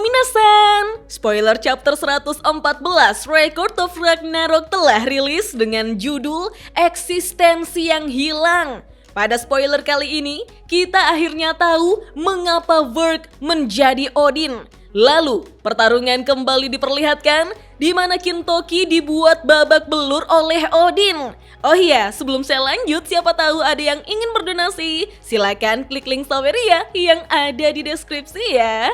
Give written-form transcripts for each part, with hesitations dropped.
minasan! Spoiler chapter 114 Record of Ragnarok telah rilis dengan judul Eksistensi yang Hilang. Pada spoiler kali ini, kita akhirnya tahu mengapa Vork menjadi Odin. Lalu, pertarungan kembali diperlihatkan di mana Kintoki dibuat babak belur oleh Odin. Oh iya, sebelum saya lanjut, siapa tahu ada yang ingin berdonasi, silakan klik link Saweria yang ada di deskripsi ya.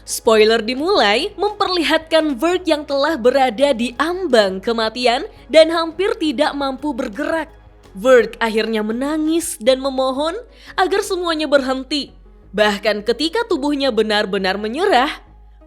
Spoiler dimulai memperlihatkan Vork yang telah berada di ambang kematian dan hampir tidak mampu bergerak. Vork akhirnya menangis dan memohon agar semuanya berhenti. Bahkan ketika tubuhnya benar-benar menyerah,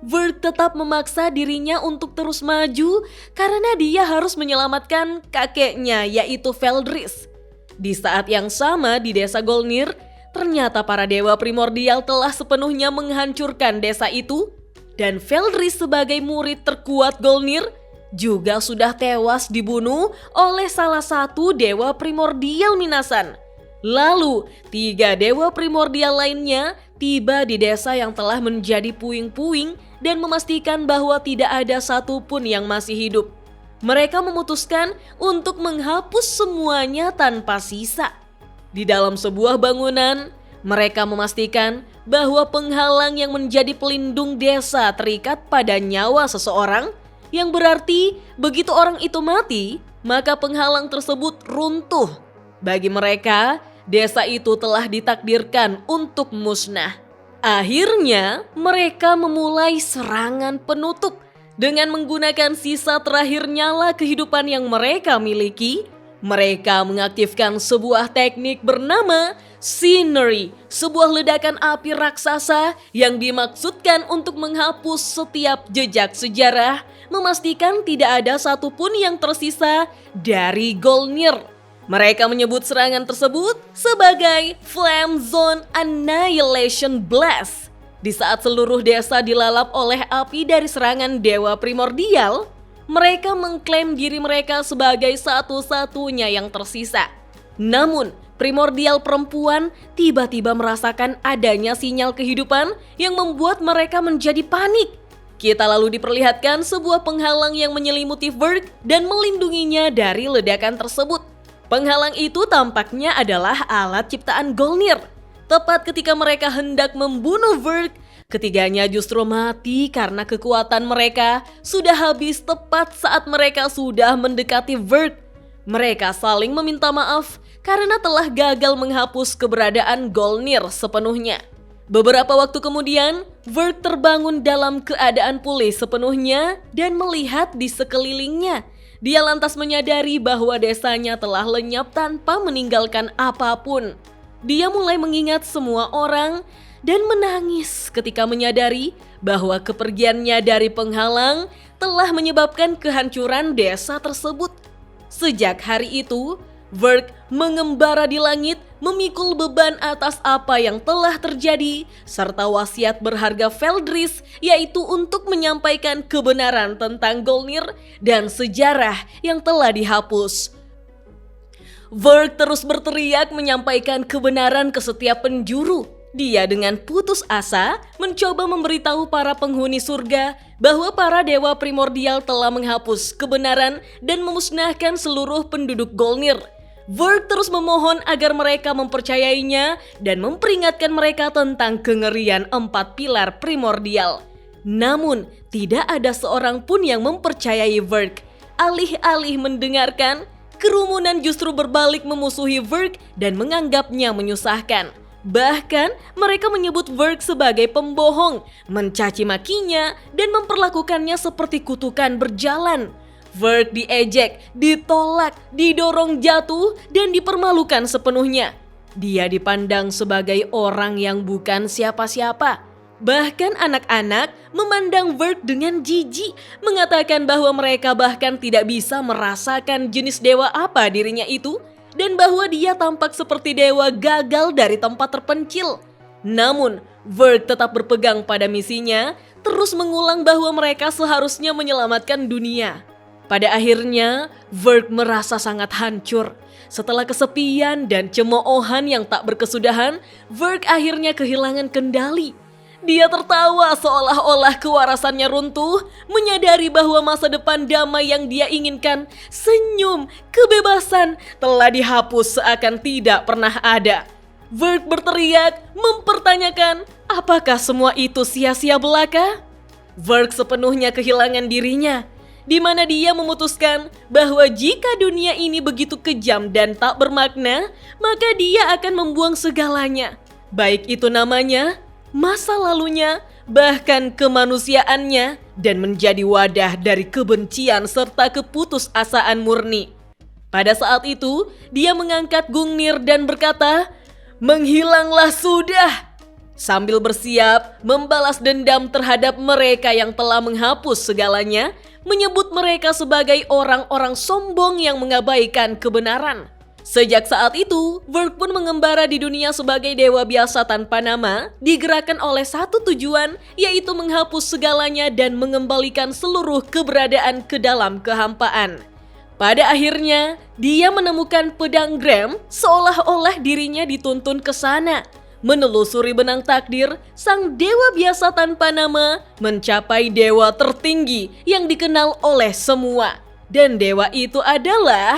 Vork tetap memaksa dirinya untuk terus maju karena dia harus menyelamatkan kakeknya yaitu Feldris. Di saat yang sama di desa Golnir, ternyata para dewa primordial telah sepenuhnya menghancurkan desa itu dan Feldris sebagai murid terkuat Golnir juga sudah tewas dibunuh oleh salah satu dewa primordial minasan. Lalu, 3 dewa primordial lainnya tiba di desa yang telah menjadi puing-puing dan memastikan bahwa tidak ada satupun yang masih hidup. Mereka memutuskan untuk menghapus semuanya tanpa sisa. Di dalam sebuah bangunan, mereka memastikan bahwa penghalang yang menjadi pelindung desa terikat pada nyawa seseorang, yang berarti begitu orang itu mati, maka penghalang tersebut runtuh. Bagi mereka, desa itu telah ditakdirkan untuk musnah. Akhirnya, mereka memulai serangan penutup dengan menggunakan sisa terakhir nyala kehidupan yang mereka miliki. Mereka mengaktifkan sebuah teknik bernama Scenery, sebuah ledakan api raksasa yang dimaksudkan untuk menghapus setiap jejak sejarah, memastikan tidak ada satupun yang tersisa dari Golnir. Mereka menyebut serangan tersebut sebagai Flame Zone Annihilation Blast. Di saat seluruh desa dilalap oleh api dari serangan dewa primordial, mereka mengklaim diri mereka sebagai satu-satunya yang tersisa. Namun, primordial perempuan tiba-tiba merasakan adanya sinyal kehidupan yang membuat mereka menjadi panik. Kita lalu diperlihatkan sebuah penghalang yang menyelimuti Vork dan melindunginya dari ledakan tersebut. Penghalang itu tampaknya adalah alat ciptaan Golnir. Tepat ketika mereka hendak membunuh Vork, ketiganya justru mati karena kekuatan mereka sudah habis tepat saat mereka sudah mendekati Vork. Mereka saling meminta maaf karena telah gagal menghapus keberadaan Golnir sepenuhnya. Beberapa waktu kemudian, Vork terbangun dalam keadaan pulih sepenuhnya dan melihat di sekelilingnya. Dia lantas menyadari bahwa desanya telah lenyap tanpa meninggalkan apapun. Dia mulai mengingat semua orang dan menangis ketika menyadari bahwa kepergiannya dari penghalang telah menyebabkan kehancuran desa tersebut. Sejak hari itu, Vork mengembara di langit memikul beban atas apa yang telah terjadi serta wasiat berharga Feldris yaitu untuk menyampaikan kebenaran tentang Golnir dan sejarah yang telah dihapus. Vork terus berteriak menyampaikan kebenaran ke setiap penjuru. Dia dengan putus asa mencoba memberitahu para penghuni surga bahwa para dewa primordial telah menghapus kebenaran dan memusnahkan seluruh penduduk Golnir. Vork terus memohon agar mereka mempercayainya dan memperingatkan mereka tentang kengerian 4 pilar primordial. Namun, tidak ada seorang pun yang mempercayai Vork. Alih-alih mendengarkan, kerumunan justru berbalik memusuhi Vork dan menganggapnya menyusahkan. Bahkan, mereka menyebut Vork sebagai pembohong, mencaci makinya, dan memperlakukannya seperti kutukan berjalan. Vork diejek, ditolak, didorong jatuh, dan dipermalukan sepenuhnya. Dia dipandang sebagai orang yang bukan siapa-siapa. Bahkan anak-anak memandang Vork dengan jijik, mengatakan bahwa mereka bahkan tidak bisa merasakan jenis dewa apa dirinya itu, dan bahwa dia tampak seperti dewa gagal dari tempat terpencil. Namun, Vork tetap berpegang pada misinya, terus mengulang bahwa mereka seharusnya menyelamatkan dunia. Pada akhirnya, Vork merasa sangat hancur. Setelah kesepian dan cemoohan yang tak berkesudahan, Vork akhirnya kehilangan kendali. Dia tertawa seolah-olah kewarasannya runtuh, menyadari bahwa masa depan damai yang dia inginkan, senyum, kebebasan, telah dihapus seakan tidak pernah ada. Vert berteriak, mempertanyakan, apakah semua itu sia-sia belaka? Vert sepenuhnya kehilangan dirinya, di mana dia memutuskan bahwa jika dunia ini begitu kejam dan tak bermakna, maka dia akan membuang segalanya. Baik itu namanya, masa lalunya, bahkan kemanusiaannya, dan menjadi wadah dari kebencian serta keputusasaan murni. Pada saat itu, dia mengangkat Gungnir dan berkata, "Menghilanglah sudah!" Sambil bersiap membalas dendam terhadap mereka yang telah menghapus segalanya, menyebut mereka sebagai orang-orang sombong yang mengabaikan kebenaran. Sejak saat itu, Vert pun mengembara di dunia sebagai dewa biasa tanpa nama, digerakkan oleh satu tujuan, yaitu menghapus segalanya dan mengembalikan seluruh keberadaan ke dalam kehampaan. Pada akhirnya, dia menemukan pedang Gram, seolah-olah dirinya dituntun ke sana. Menelusuri benang takdir, sang dewa biasa tanpa nama mencapai dewa tertinggi yang dikenal oleh semua. Dan dewa itu adalah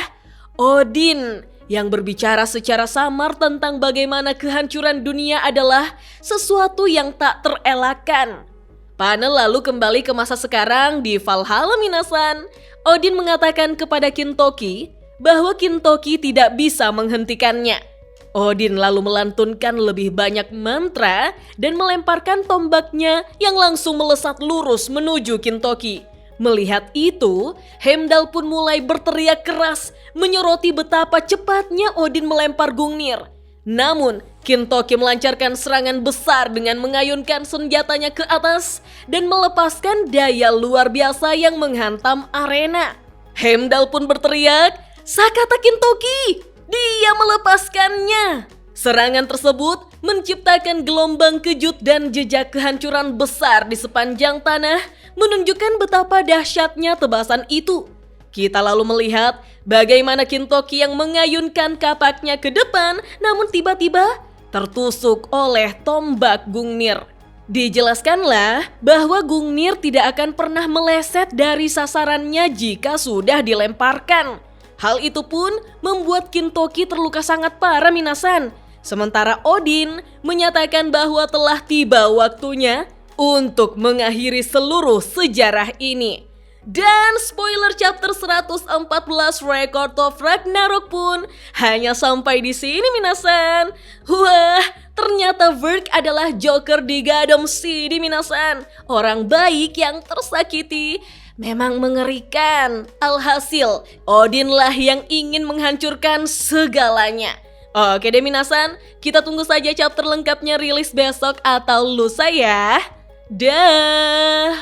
Odin, yang berbicara secara samar tentang bagaimana kehancuran dunia adalah sesuatu yang tak terelakkan. Panel lalu kembali ke masa sekarang di Valhalla Minasan. Odin mengatakan kepada Kintoki bahwa Kintoki tidak bisa menghentikannya. Odin lalu melantunkan lebih banyak mantra dan melemparkan tombaknya yang langsung melesat lurus menuju Kintoki. Melihat itu, Heimdall pun mulai berteriak keras, menyoroti betapa cepatnya Odin melempar Gungnir. Namun, Kintoki melancarkan serangan besar dengan mengayunkan senjatanya ke atas dan melepaskan daya luar biasa yang menghantam arena. Heimdall pun berteriak, "Sakata Kintoki!" Dia melepaskannya. Serangan tersebut menciptakan gelombang kejut dan jejak kehancuran besar di sepanjang tanah, menunjukkan betapa dahsyatnya tebasan itu. Kita lalu melihat bagaimana Kintoki yang mengayunkan kapaknya ke depan, namun tiba-tiba tertusuk oleh tombak Gungnir. Dijelaskanlah bahwa Gungnir tidak akan pernah meleset dari sasarannya jika sudah dilemparkan. Hal itu pun membuat Kintoki terluka sangat parah Minasan. Sementara Odin menyatakan bahwa telah tiba waktunya untuk mengakhiri seluruh sejarah ini. Dan spoiler chapter 114 Record of Ragnarok pun hanya sampai di sini Minasan. Wah, ternyata Vert adalah Joker di Gotham City Minasan. Orang baik yang tersakiti. Memang mengerikan. Alhasil, Odinlah yang ingin menghancurkan segalanya. Oke deh Minasan, kita tunggu saja chapter lengkapnya rilis besok atau lusa ya. Dah.